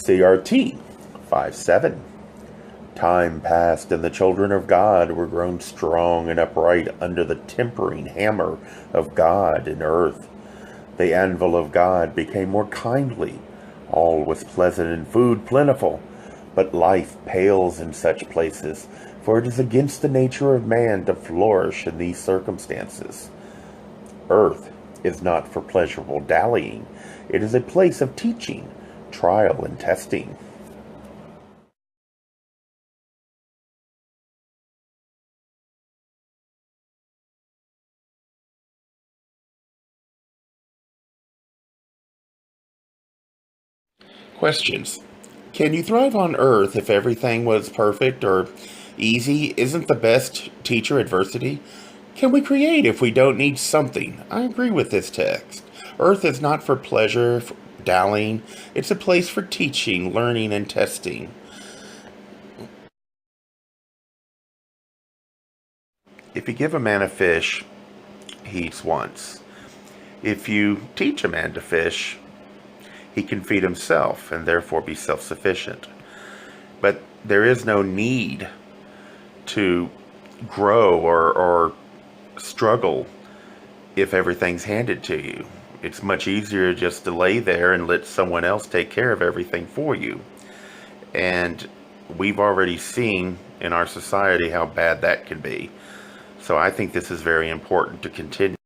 CRT 5:7. Time passed, and the children of God were grown strong and upright under the tempering hammer of God in earth. The anvil of God became more kindly. All was pleasant and food plentiful. But life pales in such places, for it is against the nature of man to flourish in these circumstances. Earth is not for pleasurable dallying. It is a place of teaching, trial, and testing. Questions. Can you thrive on Earth if everything was perfect or easy? Isn't the best teacher adversity? Can we create if we don't need something? I agree with this text. Earth is not for pleasure, for dallying. It's a place for teaching, learning, and testing. If you give a man a fish, he eats once. If you teach a man to fish, he can feed himself and therefore be self-sufficient. But there is no need to grow or struggle if everything's handed to you. It's much easier just to lay there and let someone else take care of everything for you. And we've already seen in our society how bad that can be. So I think this is very important to continue.